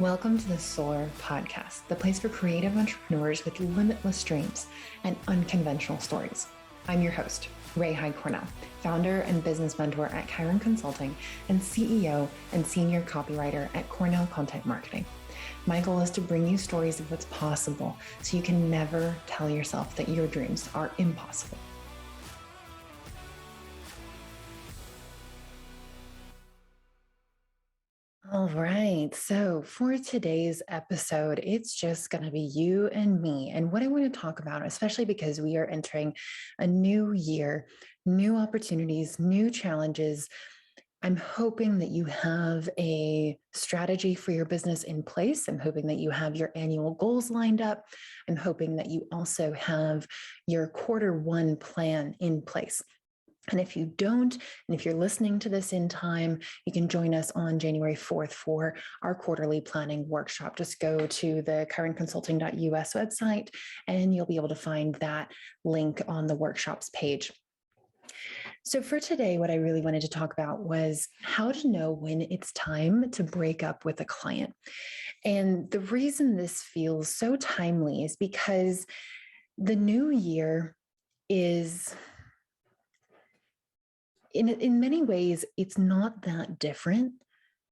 Welcome to the Soar podcast, the place for creative entrepreneurs with limitless dreams and unconventional stories. I'm your host, Hyde, founder and business mentor at Chiron Consulting and CEO and senior copywriter at Cornell Content Marketing. My goal is to bring you stories of what's possible so you can never tell yourself that your dreams are impossible. All right. So for today's episode, it's just going to be you and me. And what I want to talk about, especially because we are entering a new year, new opportunities, new challenges. I'm hoping that you have a strategy for your business in place. I'm hoping that you have your annual goals lined up. I'm hoping that you also have your Q1 plan in place. And if you don't, and if you're listening to this in time, you can join us on January 4th for our quarterly planning workshop. Just go to the chironconsulting.us website and you'll be able to find that link on the workshops page. So for today, what I really wanted to talk about was how to know when it's time to break up with a client. And the reason this feels so timely is because the new year is... In many ways, it's not that different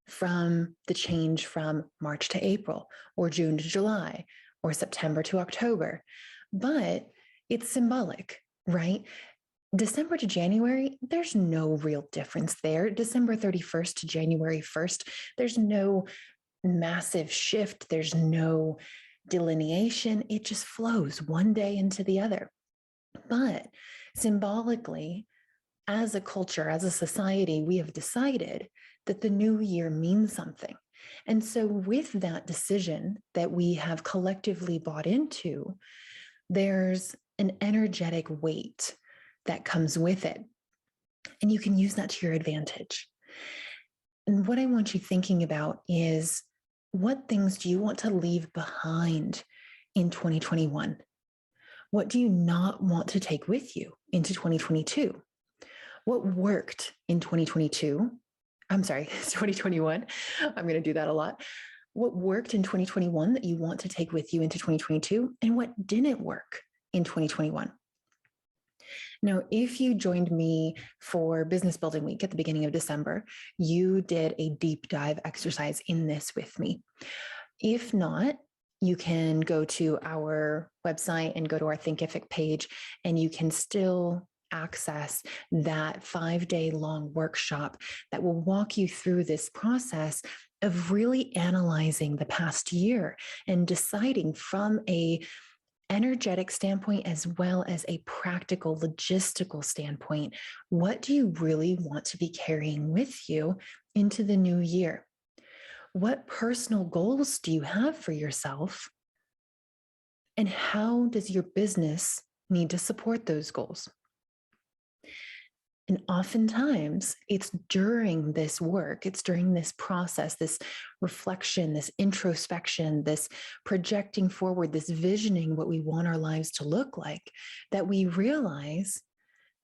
from the change from March to April or June to July or September to October, but it's symbolic, right? December to January, there's no real difference there. December 31st to January 1st, there's no massive shift. There's no delineation. It just flows one day into the other. But symbolically, as a culture, as a society, we have decided that the new year means something. And so with that decision that we have collectively bought into, there's an energetic weight that comes with it. And you can use that to your advantage. And what I want you thinking about is, what things do you want to leave behind in 2021? What do you not want to take with you into 2022? What worked in 2022? I'm sorry, 2021. I'm going to do that a lot. What worked in 2021 that you want to take with you into 2022, and what didn't work in 2021? Now, if you joined me for Business Building Week at the beginning of December, you did a deep dive exercise in this with me. If not, you can go to our website and go to our Thinkific page, and you can still access that 5-day long workshop that will walk you through this process of really analyzing the past year and deciding from a energetic standpoint as well as a practical logistical standpoint, what do you really want to be carrying with you into the new year? What personal goals do you have for yourself? And how does your business need to support those goals? And oftentimes it's during this work, it's during this process, this reflection, this introspection, this projecting forward, this visioning what we want our lives to look like, that we realize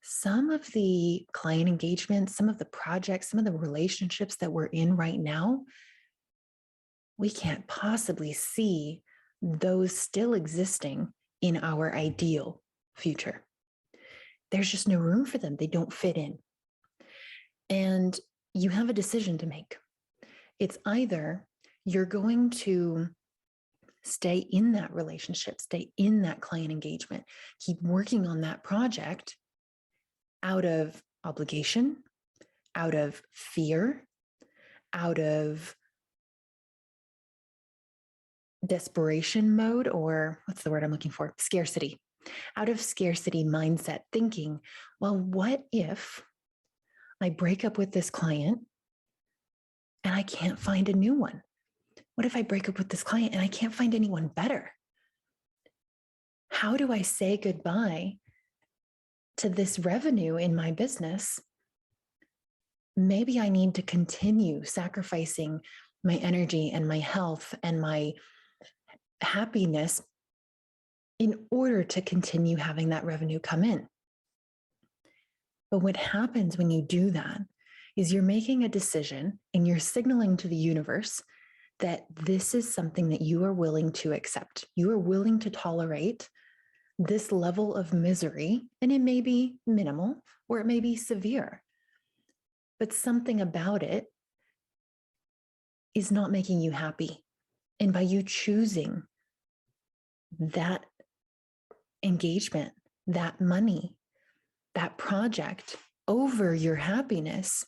some of the client engagement, some of the projects, some of the relationships that we're in right now, we can't possibly see those still existing in our ideal future. There's just no room for them. They don't fit in. And you have a decision to make. It's either you're going to stay in that relationship, stay in that client engagement, keep working on that project out of obligation, out of fear, out of desperation mode, or what's the word I'm looking for? Scarcity. Out of scarcity mindset, thinking, well, what if I break up with this client and I can't find a new one? What if I break up with this client and I can't find anyone better? How do I say goodbye to this revenue in my business? Maybe I need to continue sacrificing my energy and my health and my happiness in order to continue having that revenue come in. But what happens when you do that is you're making a decision and you're signaling to the universe that this is something that you are willing to accept. You are willing to tolerate this level of misery, and it may be minimal or it may be severe, but something about it is not making you happy. And by you choosing that engagement, that money, that project over your happiness,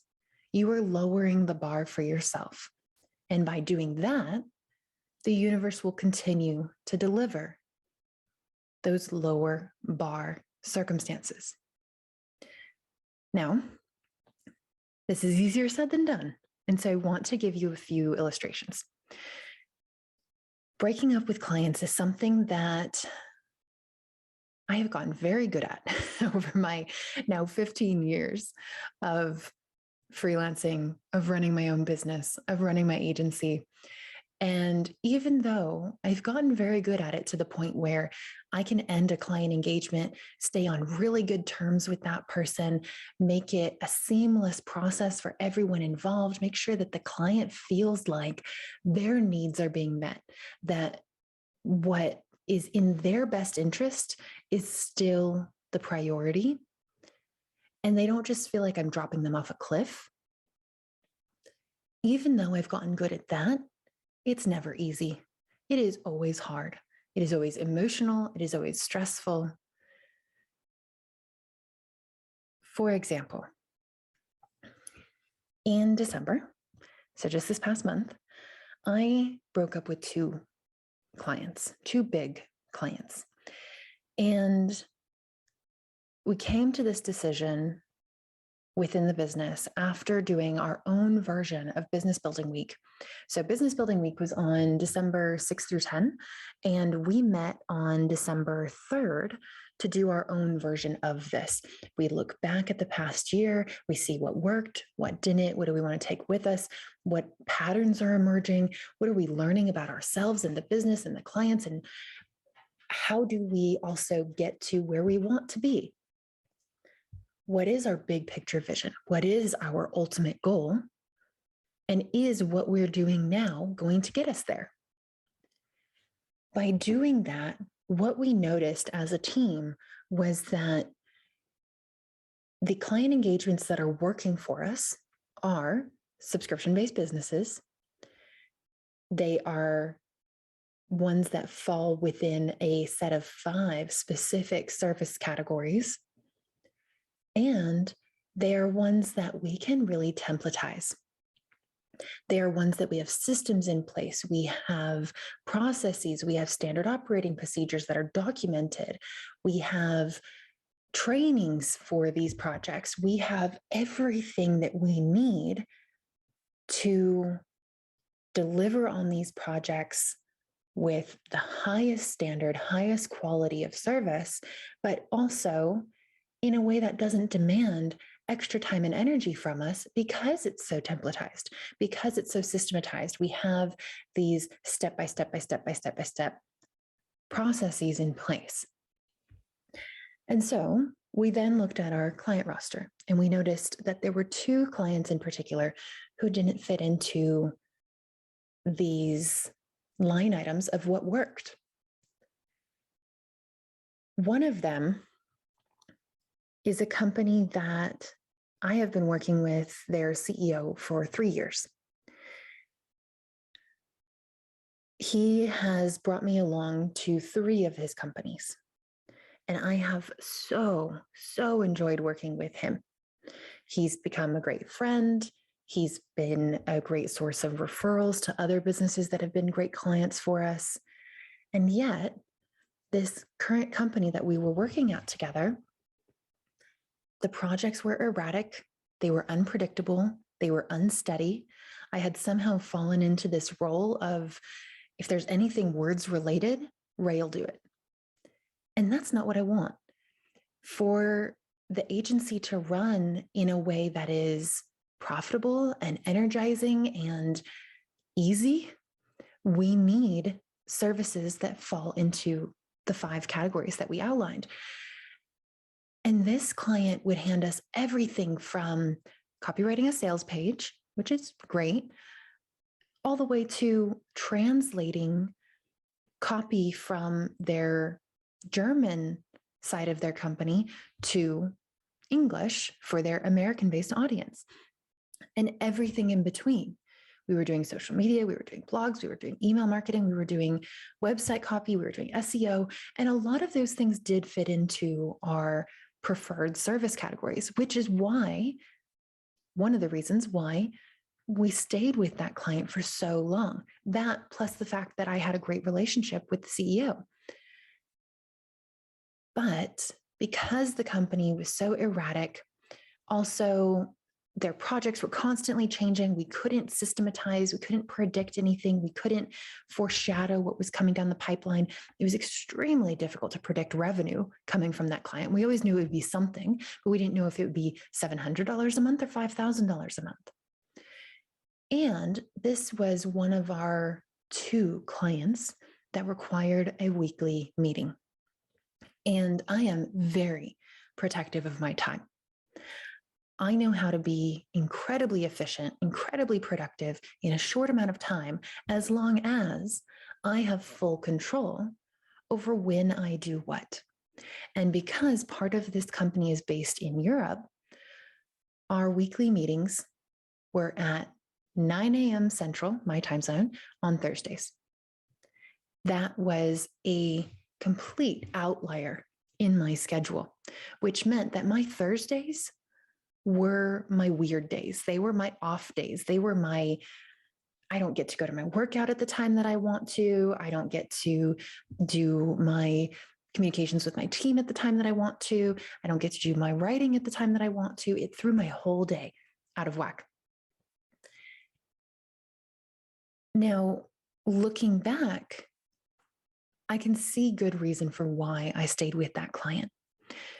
you are lowering the bar for yourself. And by doing that, the universe will continue to deliver those lower bar circumstances. Now, this is easier said than done. And so I want to give you a few illustrations. Breaking up with clients is something that I have gotten very good at over my now 15 years of freelancing, of running my own business, of running my agency. And even though I've gotten very good at it to the point where I can end a client engagement, stay on really good terms with that person, make it a seamless process for everyone involved, make sure that the client feels like their needs are being met, that what is in their best interest is still the priority. And they don't just feel like I'm dropping them off a cliff. Even though I've gotten good at that, it's never easy. It is always hard. It is always emotional. It is always stressful. For example, in December, so just this past month, I broke up with two big clients. And we came to this decision within the business after doing our own version of Business Building Week. So Business Building Week was on December 6th through 10, and we met on December 3rd to do our own version of this. We look back at the past year, we see what worked, what didn't, what do we want to take with us, what patterns are emerging, what are we learning about ourselves and the business and the clients, and how do we also get to where we want to be? What is our big picture vision? What is our ultimate goal? And is what we're doing now going to get us there? By doing that, what we noticed as a team was that the client engagements that are working for us are subscription-based businesses. They are ones that fall within a set of 5 specific service categories. And they are ones that we can really templatize. They are ones that we have systems in place. We have processes. We have standard operating procedures that are documented. We have trainings for these projects. We have everything that we need to deliver on these projects with the highest standard, highest quality of service, but also in a way that doesn't demand extra time and energy from us because it's so templatized, because it's so systematized. We have these step by step processes in place. And so we then looked at our client roster and we noticed that there were 2 clients in particular who didn't fit into these line items of what worked. One of them is a company that I have been working with their CEO for 3 years. He has brought me along to 3 of his companies, and I have so enjoyed working with him. He's become a great friend. He's been a great source of referrals to other businesses that have been great clients for us. And yet, this current company that we were working at together, the projects were erratic, they were unpredictable, they were unsteady. I had somehow fallen into this role of, if there's anything words related, Ray will do it. And that's not what I want. For the agency to run in a way that is profitable and energizing and easy, we need services that fall into the 5 categories that we outlined. And this client would hand us everything from copywriting a sales page, which is great, all the way to translating copy from their German side of their company to English for their American-based audience, and everything in between. We were doing social media, we were doing blogs, we were doing email marketing, we were doing website copy, we were doing SEO, and a lot of those things did fit into our preferred service categories, which is why, one of the reasons why we stayed with that client for so long. That plus the fact that I had a great relationship with the CEO. But because the company was so erratic, also their projects were constantly changing. We couldn't systematize, we couldn't predict anything, we couldn't foreshadow what was coming down the pipeline. It was extremely difficult to predict revenue coming from that client. We always knew it would be something, but we didn't know if it would be $700 a month or $5,000 a month. And this was one of our 2 clients that required a weekly meeting. And I am very protective of my time. I know how to be incredibly efficient, incredibly productive in a short amount of time, as long as I have full control over when I do what. And because part of this company is based in Europe, our weekly meetings were at 9 a.m. Central, my time zone, on Thursdays. That was a complete outlier in my schedule, which meant that my Thursdays were my weird days. They were my off days. They were my, I don't get to go to my workout at the time that I want to. I don't get to do my communications with my team at the time that I want to. I don't get to do my writing at the time that I want to. It threw my whole day out of whack. Now, looking back, I can see good reason for why I stayed with that client.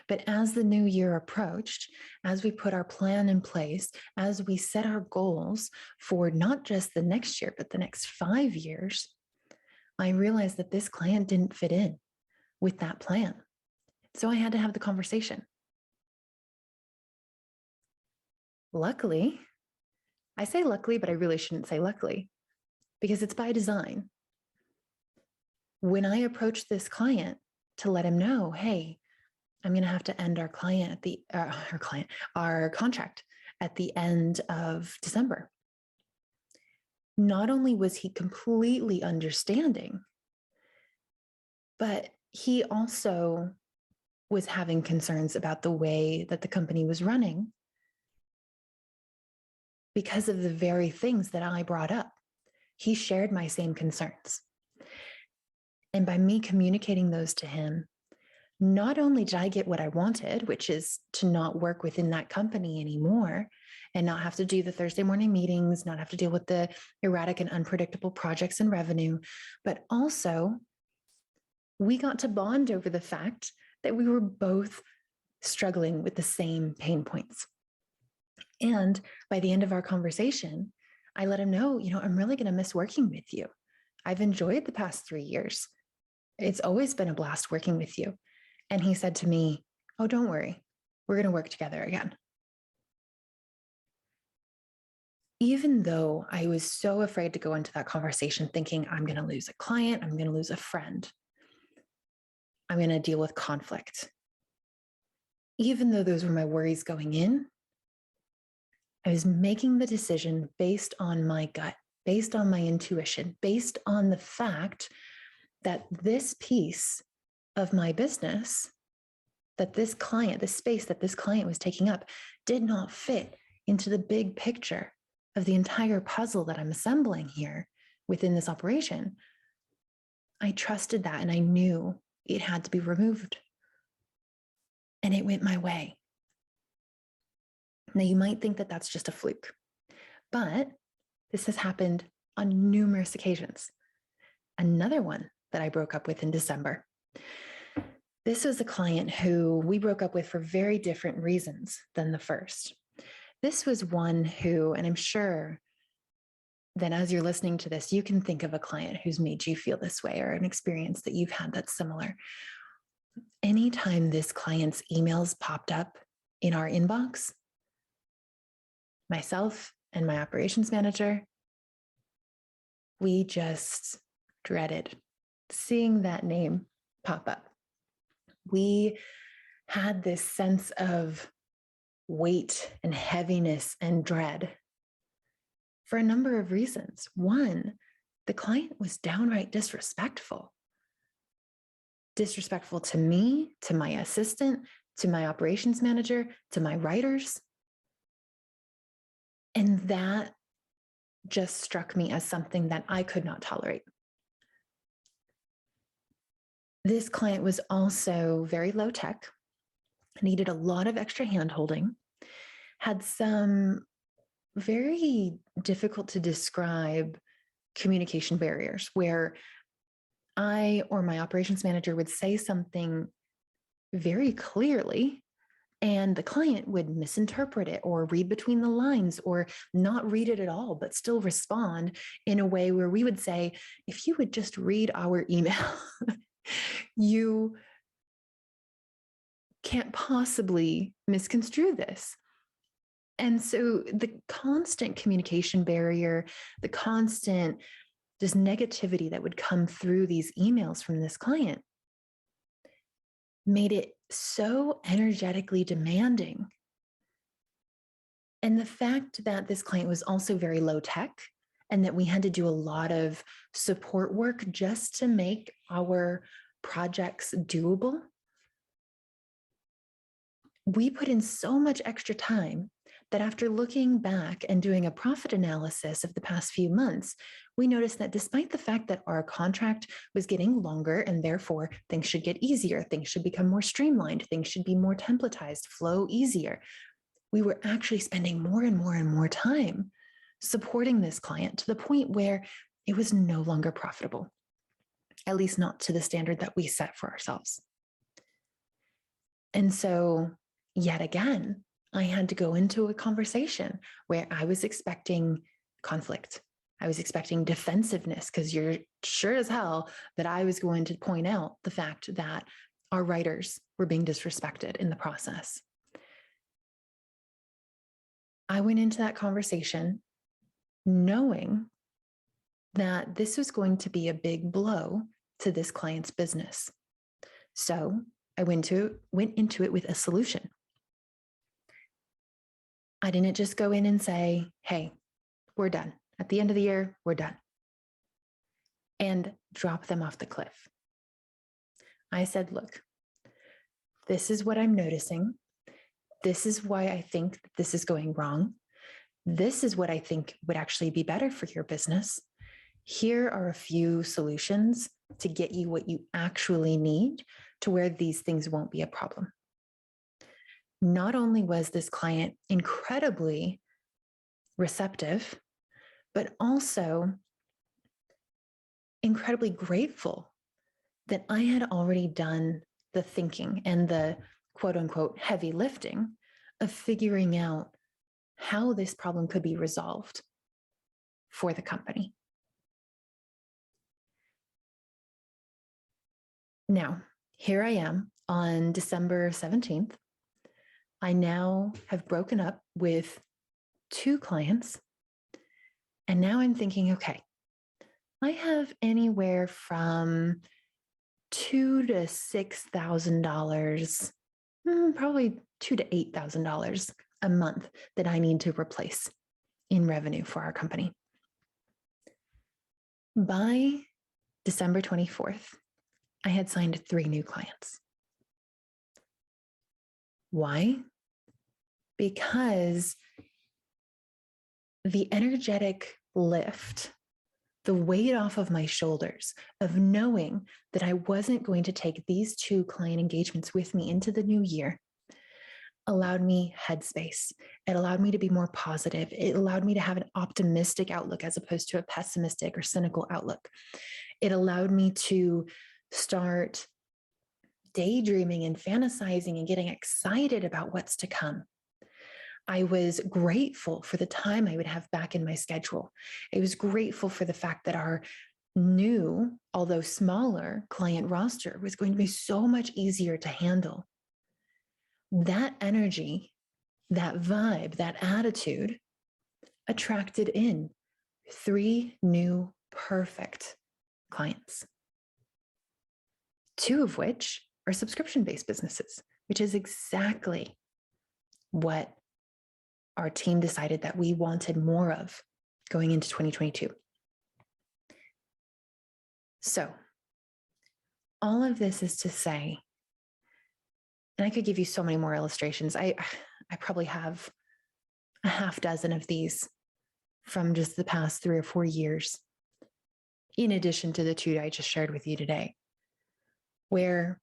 But as the new year approached, as we put our plan in place, as we set our goals for not just the next year, but the next 5 years, I realized that this client didn't fit in with that plan. So I had to have the conversation. Luckily, I say luckily, but I really shouldn't say luckily, because it's by design. When I approached this client to let him know, hey, I'm going to have to end our contract at the end of December. Not only was he completely understanding, but he also was having concerns about the way that the company was running because of the very things that I brought up. He shared my same concerns. And by me communicating those to him, not only did I get what I wanted, which is to not work within that company anymore and not have to do the Thursday morning meetings, not have to deal with the erratic and unpredictable projects and revenue, but also we got to bond over the fact that we were both struggling with the same pain points. And by the end of our conversation, I let him know, I'm really going to miss working with you. I've enjoyed the past 3 years. It's always been a blast working with you. And he said to me, oh, don't worry, we're going to work together again. Even though I was so afraid to go into that conversation thinking I'm going to lose a client, I'm going to lose a friend, I'm going to deal with conflict. Even though those were my worries going in, I was making the decision based on my gut, based on my intuition, based on the fact that this piece of my business, that this client, the space that this client was taking up, did not fit into the big picture of the entire puzzle that I'm assembling here within this operation. I trusted that and I knew it had to be removed. And it went my way. Now, you might think that that's just a fluke, but this has happened on numerous occasions. Another one that I broke up with in December. This was a client who we broke up with for very different reasons than the first. This was one who, and I'm sure that as you're listening to this, you can think of a client who's made you feel this way or an experience that you've had that's similar. Anytime this client's emails popped up in our inbox, myself and my operations manager, we just dreaded seeing that name pop up. We had this sense of weight and heaviness and dread for a number of reasons. One, the client was downright disrespectful. Disrespectful to me, to my assistant, to my operations manager, to my writers. And that just struck me as something that I could not tolerate. This client was also very low tech, needed a lot of extra handholding, had some very difficult to describe communication barriers where I or my operations manager would say something very clearly and the client would misinterpret it or read between the lines or not read it at all, but still respond in a way where we would say, if you would just read our email, you can't possibly misconstrue this. And so the constant communication barrier, the constant just negativity that would come through these emails from this client made it so energetically demanding. And the fact that this client was also very low tech and that we had to do a lot of support work just to make our projects doable, we put in so much extra time that after looking back and doing a profit analysis of the past few months, we noticed that despite the fact that our contract was getting longer and therefore things should get easier, things should become more streamlined, things should be more templatized, flow easier, we were actually spending more and more and more time supporting this client to the point where it was no longer profitable, at least not to the standard that we set for ourselves. And so, yet again, I had to go into a conversation where I was expecting conflict. I was expecting defensiveness because you're sure as hell that I was going to point out the fact that our writers were being disrespected in the process. I went into that conversation knowing that this was going to be a big blow to this client's business. So I went into it with a solution. I didn't just go in and say, hey, we're done. At the end of the year, we're done. And drop them off the cliff. I said, look, this is what I'm noticing. This is why I think this is going wrong. This is what I think would actually be better for your business. Here are a few solutions to get you what you actually need to where these things won't be a problem. Not only was this client incredibly receptive, but also incredibly grateful that I had already done the thinking and the quote unquote heavy lifting of figuring out how this problem could be resolved for the company. Now, here I am on December 17th. I now have broken up with 2 clients. And now I'm thinking, okay, I have anywhere from $2,000 to $6,000, probably $2,000 to $8,000 a month that I need to replace in revenue for our company. By December 24th, I had signed 3 new clients. Why? Because the energetic lift, the weight off of my shoulders of knowing that I wasn't going to take these 2 client engagements with me into the new year allowed me headspace. It allowed me to be more positive. It allowed me to have an optimistic outlook as opposed to a pessimistic or cynical outlook. It allowed me to start daydreaming and fantasizing and getting excited about what's to come. I was grateful for the time I would have back in my schedule. I was grateful for the fact that our new, although smaller, client roster was going to be so much easier to handle. That energy, that vibe, that attitude attracted in 3 new perfect clients, 2 of which are subscription-based businesses, which is exactly what our team decided that we wanted more of going into 2022. So all of this is to say, and I could give you so many more illustrations. I probably have a half dozen of these from just the past 3 or 4 years, in addition to the 2 I just shared with you today, where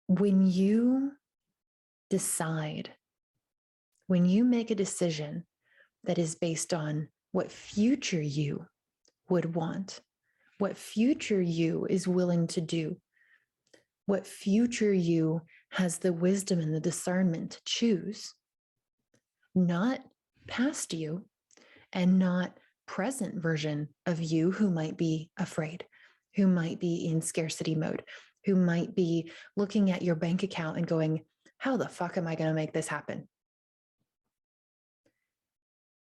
when you decide, when you make a decision that is based on what future you would want, what future you is willing to do, what future you has the wisdom and the discernment to choose, not past you and not present version of you who might be afraid, who might be in scarcity mode, who might be looking at your bank account and going, how the fuck am I going to make this happen?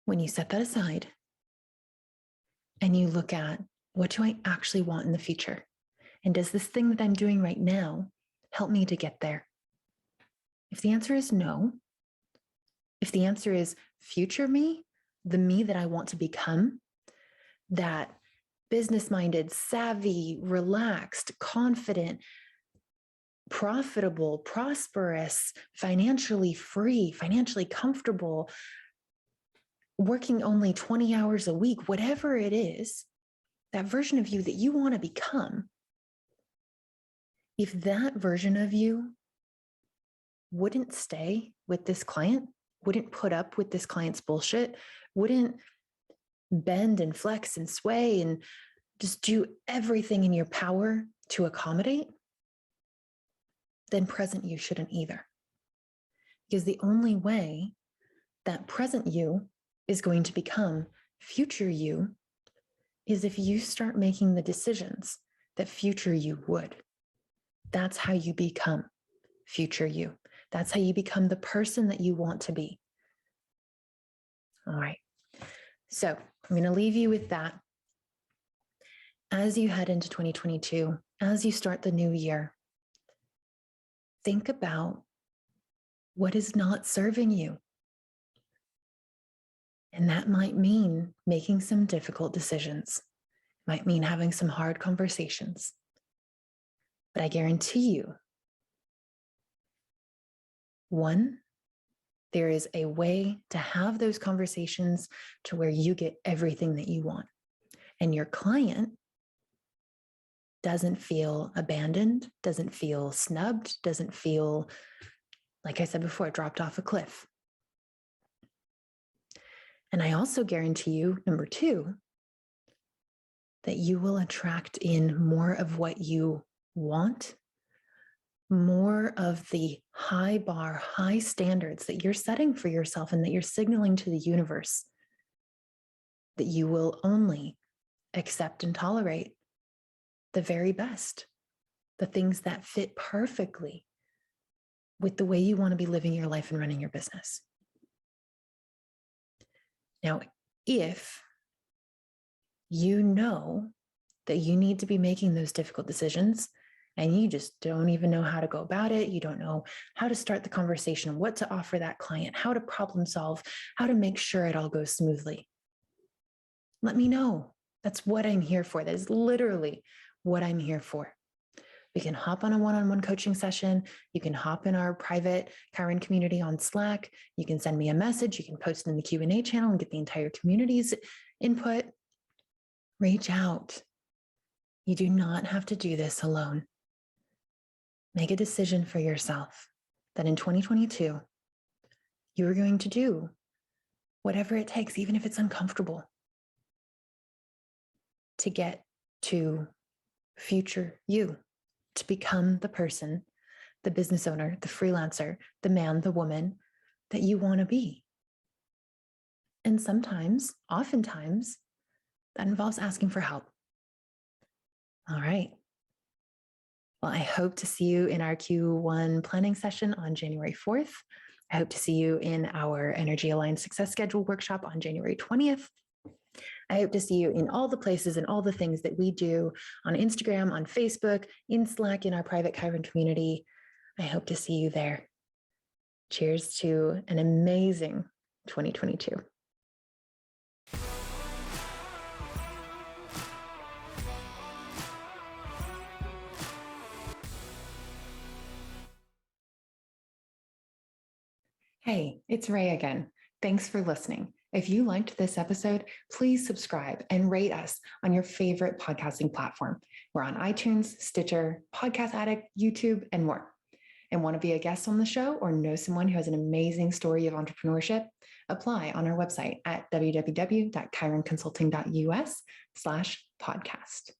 When you set that aside and you look at, what do I actually want in the future? And does this thing that I'm doing right now help me to get there? If the answer is no, if the answer is future me, the me that I want to become, that business-minded, savvy, relaxed, confident, profitable, prosperous, financially free, financially comfortable, working only 20 hours a week, whatever it is, that version of you that you want to become, if that version of you wouldn't stay with this client, wouldn't put up with this client's bullshit, wouldn't bend and flex and sway and just do everything in your power to accommodate, then present you shouldn't either. Because the only way that present you is going to become future you is if you start making the decisions that future you would. That's how you become future you. That's how you become the person that you want to be. All right. So I'm going to leave you with that. As you head into 2022, as you start the new year, think about what is not serving you. And that might mean making some difficult decisions, might mean having some hard conversations. But I guarantee you, one, there is a way to have those conversations to where you get everything that you want. And your client doesn't feel abandoned, doesn't feel snubbed, doesn't feel, like I said before, dropped off a cliff. And I also guarantee you, number 2, that you will attract in more of what you want, more of the high bar, high standards that you're setting for yourself and that you're signaling to the universe that you will only accept and tolerate the very best, the things that fit perfectly with the way you want to be living your life and running your business. Now, if you know that you need to be making those difficult decisions and you just don't even know how to go about it, you don't know how to start the conversation, what to offer that client, how to problem solve, how to make sure it all goes smoothly, let me know. That's what I'm here for. That is literally what I'm here for. We can hop on a one-on-one coaching session. You can hop in our private Chiron community on Slack. You can send me a message. You can post it in the Q&A channel and get the entire community's input. Reach out. You do not have to do this alone. Make a decision for yourself that in 2022, you're going to do whatever it takes, even if it's uncomfortable, to get to future you, to become the person, the business owner, the freelancer, the man, the woman that you want to be. And sometimes, oftentimes, that involves asking for help. All right. Well, I hope to see you in our Q1 planning session on January 4th. I hope to see you in our Energy Aligned Success Schedule workshop on January 20th. I hope to see you in all the places and all the things that we do on Instagram, on Facebook, in Slack, in our private Chiron community. I hope to see you there. Cheers to an amazing 2022. Hey, it's Ray again. Thanks for listening. If you liked this episode, please subscribe and rate us on your favorite podcasting platform. We're on iTunes, Stitcher, Podcast Addict, YouTube, and more. And want to be a guest on the show or know someone who has an amazing story of entrepreneurship? Apply on our website at www.chironconsulting.us/podcast.